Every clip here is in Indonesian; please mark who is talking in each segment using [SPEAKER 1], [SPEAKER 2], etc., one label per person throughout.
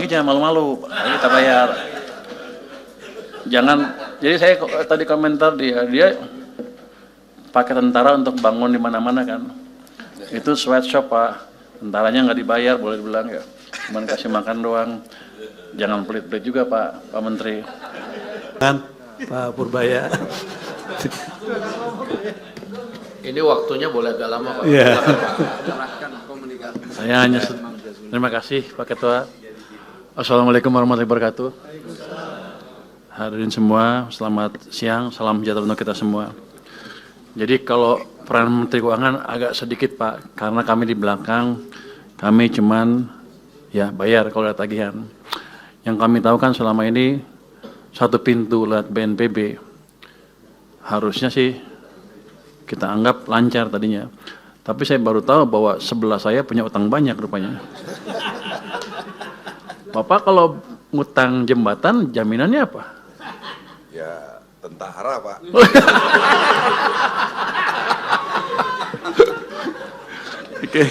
[SPEAKER 1] lagi jangan malu-malu, kita bayar. Jangan, jadi saya tadi komentar dia pakai tentara untuk bangun di mana-mana kan. Itu sweatshop Pak, tentaranya nggak dibayar, boleh dibilang ya. Cuma kasih makan doang. Jangan pelit-pelit juga Pak Menteri.
[SPEAKER 2] Kan Pak Purbaya.
[SPEAKER 3] Ini waktunya boleh agak lama Pak.
[SPEAKER 2] Iya.
[SPEAKER 1] Saya hanya terima kasih Pak Ketua. Assalamualaikum warahmatullahi wabarakatuh. Hadirin semua, selamat siang, salam sejahtera untuk kita semua. Jadi kalau peran Menteri Keuangan agak sedikit Pak, karena kami di belakang, kami cuman ya bayar kalau ada tagihan. Yang kami tahu kan selama ini satu pintu lewat BNPB, harusnya sih kita anggap lancar tadinya. Tapi saya baru tahu bahwa sebelah saya punya utang banyak rupanya. Bapak kalau ngutang jembatan jaminannya apa?
[SPEAKER 4] Ya tentara Pak.
[SPEAKER 1] Oke.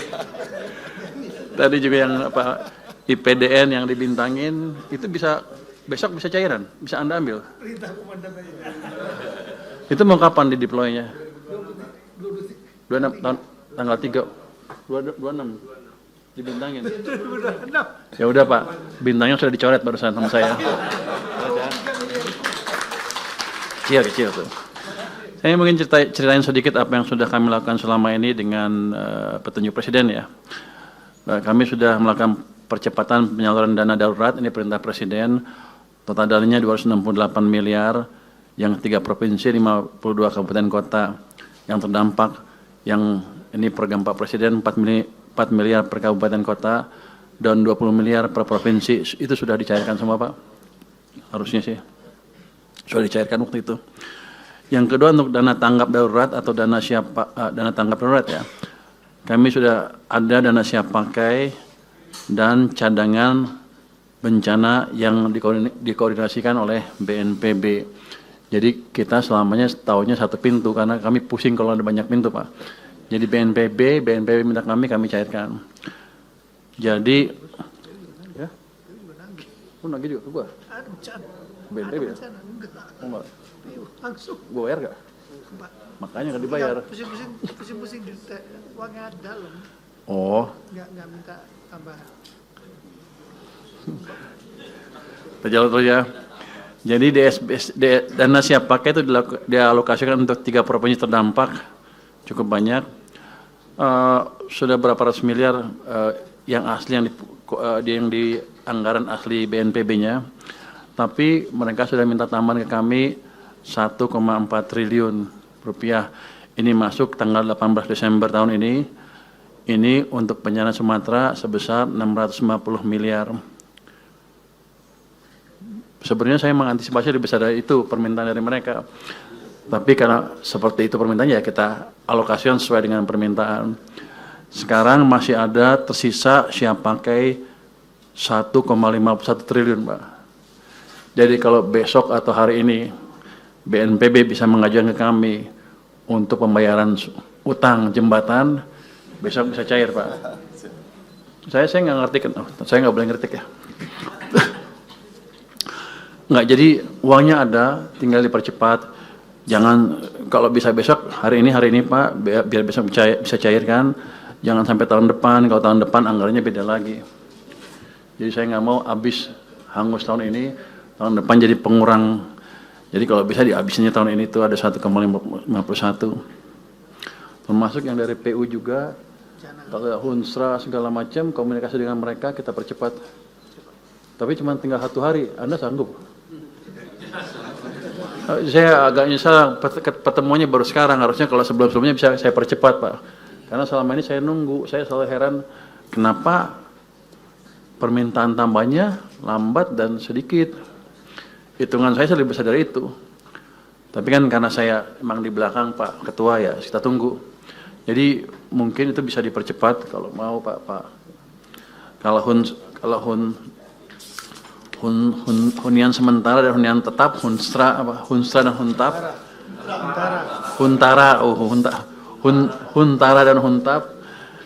[SPEAKER 1] Tadi juga yang apa IPDN yang dibintangin itu bisa besok bisa cairan, bisa Anda ambil. Itu mau kapan di deploy-nya? 26 tahun tanggal 3 26 dibintangin. Ya udah Pak, bintangnya sudah dicoret barusan sama saya. Kecil tuh. Saya mungkin ceritain sedikit apa yang sudah kami lakukan selama ini dengan petunjuk Presiden ya. Kami sudah melakukan percepatan penyaluran dana darurat, ini perintah Presiden. Total dananya 268 miliar, yang 3 provinsi, 52 kabupaten kota yang terdampak. Yang ini program Pak Presiden 4 miliar per kabupaten kota dan 20 miliar per provinsi. Itu sudah dicairkan semua Pak. Harusnya sih sudah dicairkan waktu itu. Yang kedua untuk dana tanggap darurat atau dana tanggap darurat ya. Kami sudah ada dana siap pakai dan cadangan bencana yang dikoordinasikan oleh BNPB. Jadi kita selamanya tahunya satu pintu karena kami pusing kalau ada banyak pintu Pak. Jadi BNPB minta kami cairkan. Jadi ya, nagih juga ke gua. BNPB ya? Enggak.
[SPEAKER 5] Langsung.
[SPEAKER 1] Gua bayar gak? Makanya nggak dibayar.
[SPEAKER 5] Pusing-pusing di uangnya dalam.
[SPEAKER 1] Oh.
[SPEAKER 5] Nggak minta tambahan.
[SPEAKER 1] Terjalan terus ya. Jadi dana siap pakai itu dialokasikan untuk 3 provinsi terdampak, cukup banyak. Sudah berapa ratus miliar yang asli yang di anggaran asli BNPB-nya. Tapi mereka sudah minta tambahan ke kami 1,4 triliun rupiah. Ini masuk tanggal 18 Desember tahun ini. Ini untuk bencana Sumatera sebesar 650 miliar. Sebenarnya saya mengantisipasi lebih besar dari itu permintaan dari mereka. Tapi karena seperti itu permintaannya ya kita alokasikan sesuai dengan permintaan. Sekarang masih ada tersisa siap pakai 1,51 triliun Pak. Jadi kalau besok atau hari ini BNPB bisa mengajukan ke kami untuk pembayaran utang jembatan, besok bisa cair Pak. Saya nggak ngerti kan, saya nggak boleh ngerti ya. Nggak, jadi uangnya ada, tinggal dipercepat. Jangan kalau bisa besok hari ini Pak, biar besok bisa cairkan. Jangan sampai tahun depan. Kalau tahun depan anggarannya beda lagi. Jadi saya nggak mau habis hangus tahun ini, tahun depan jadi pengurang. Jadi kalau bisa dihabisinnya tahun ini itu ada 1,51. Termasuk yang dari PU juga. Kalau Hunsra segala macam komunikasi dengan mereka kita percepat. Tapi cuma tinggal 1 hari, Anda sanggup? Saya agak nyesal pertemuannya baru sekarang, harusnya kalau sebelum-sebelumnya bisa saya percepat Pak. Karena selama ini saya nunggu, saya selalu heran kenapa permintaan tambahnya lambat dan sedikit. Hitungan saya lebih besar dari itu. Tapi kan karena saya emang di belakang Pak Ketua ya, kita tunggu. Jadi mungkin itu bisa dipercepat kalau mau Pak. Kalau hunian sementara dan hunian tetap, Hunsra dan Huntap. Huntara dan Huntap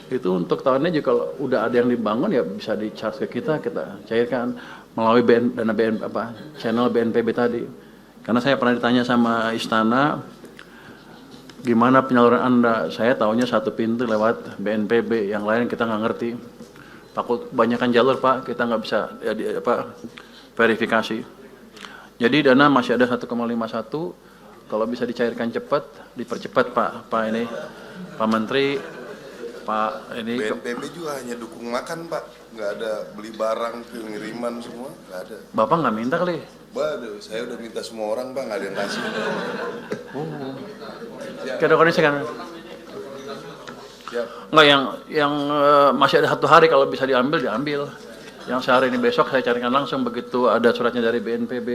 [SPEAKER 1] Itu untuk tahun ini juga kalau udah ada yang dibangun ya bisa di-charge ke kita cairkan melalui channel BNPB tadi. Karena saya pernah ditanya sama Istana, gimana penyaluran Anda? Saya taunya satu pintu lewat BNPB, yang lain kita nggak ngerti. Takut kebanyakan jalur Pak, kita nggak bisa verifikasi. Jadi dana masih ada 1,51, kalau bisa dicairkan cepat, dipercepat Pak Menteri, Pak ini.
[SPEAKER 4] BNPB juga hanya dukung makan Pak, nggak ada beli barang, pengiriman semua, nggak ada.
[SPEAKER 1] Bapak nggak minta kali?
[SPEAKER 4] Waduh, saya udah minta semua orang Pak, nggak ada yang kasih.
[SPEAKER 1] Ada kondisi kan?
[SPEAKER 4] Siap.
[SPEAKER 1] Nggak, yang masih ada 1 hari kalau bisa diambil. Yang sehari ini besok saya carikan langsung begitu ada suratnya dari BNPB.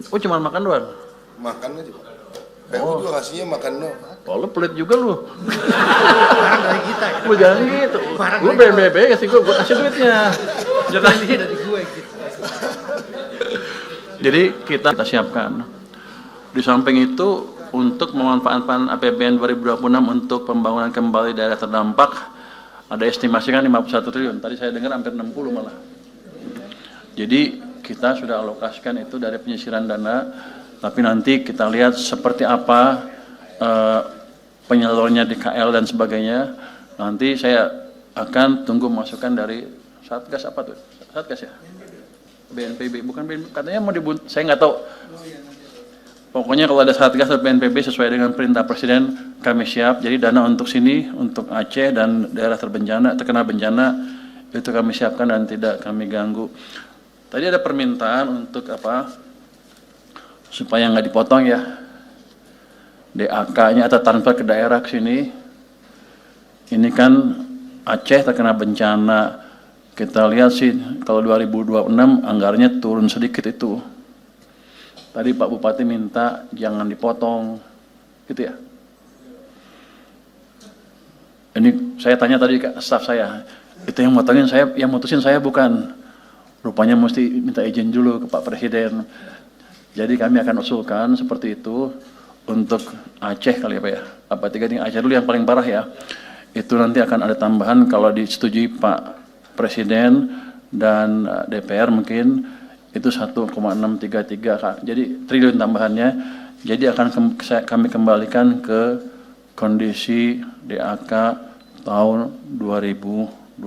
[SPEAKER 1] Oh cuma makan doang?
[SPEAKER 4] Makan aja Pak. PU juga kasihnya makan doang.
[SPEAKER 1] Oh lu pelit juga lu.
[SPEAKER 5] Barang dari kita ya.
[SPEAKER 1] Lu jangan gitu. Lu BNPB kasih gue kasih duitnya. Jangan
[SPEAKER 5] Ini dari gue gitu.
[SPEAKER 1] Jadi kita siapkan. Di samping itu untuk memanfaatkan APBN 2026 untuk pembangunan kembali daerah terdampak ada estimasi kan 51 triliun. Tadi saya dengar hampir 60 malah. Jadi kita sudah alokasikan itu dari penyisiran dana, tapi nanti kita lihat seperti apa penyalurnya di KL dan sebagainya. Nanti saya akan tunggu masukan dari Satgas apa tuh? Satgas ya? BNPB, bukan BNPB, katanya mau saya nggak tahu. Pokoknya kalau ada Satgas atau BNPB sesuai dengan perintah Presiden, kami siap. Jadi dana untuk sini, untuk Aceh dan daerah terkena bencana, itu kami siapkan dan tidak kami ganggu. Tadi ada permintaan untuk apa? Supaya nggak dipotong ya. DAK-nya atau transfer ke daerah ke sini. Ini kan Aceh terkena bencana. Kita lihat sih kalau 2026 anggarannya turun sedikit itu. Tadi Pak Bupati minta jangan dipotong, gitu ya. Ini saya tanya tadi ke staf saya, itu yang motongin saya, yang mutusin saya bukan. Rupanya mesti minta izin dulu ke Pak Presiden. Jadi kami akan usulkan seperti itu untuk Aceh kali ya Pak ya. Apa 3 Aceh dulu yang paling parah ya. Itu nanti akan ada tambahan kalau disetujui Pak Presiden dan DPR mungkin itu 1,633 jadi triliun tambahannya. Jadi akan kami kembalikan ke kondisi DAK tahun 2025.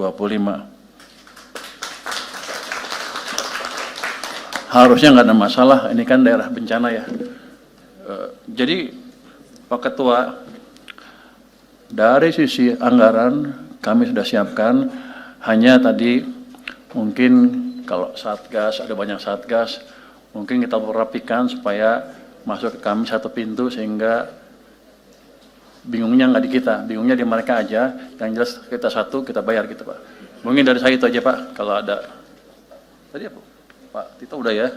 [SPEAKER 1] Harusnya nggak ada masalah, ini kan daerah bencana ya. Jadi Pak Ketua, dari sisi anggaran kami sudah siapkan. Hanya tadi mungkin kalau Satgas, ada banyak Satgas, mungkin kita rapikan supaya masuk ke kami satu pintu sehingga bingungnya nggak di kita, bingungnya di mereka aja. Yang jelas kita satu, kita bayar gitu Pak. Mungkin dari saya itu aja Pak, kalau ada. Tadi apa? Pak Tito udah ya?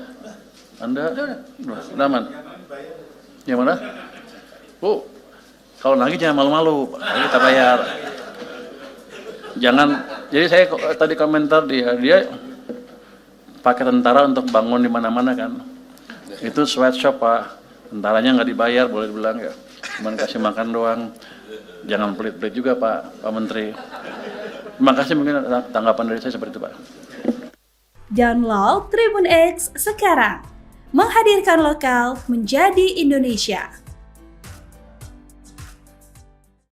[SPEAKER 1] Anda? Udah aman? Yang mana? Oh, kalau nagih jangan malu-malu, kita bayar. Jangan, jadi saya tadi komentar dia pakai tentara untuk bangun di mana-mana kan. Itu sweatshop Pak, tentaranya nggak dibayar boleh dibilang ya. Cuman kasih makan doang. Jangan pelit-pelit juga Pak Menteri. Terima kasih, mungkin tanggapan dari saya seperti itu Pak.
[SPEAKER 6] Download Tribun X sekarang, menghadirkan lokal menjadi Indonesia.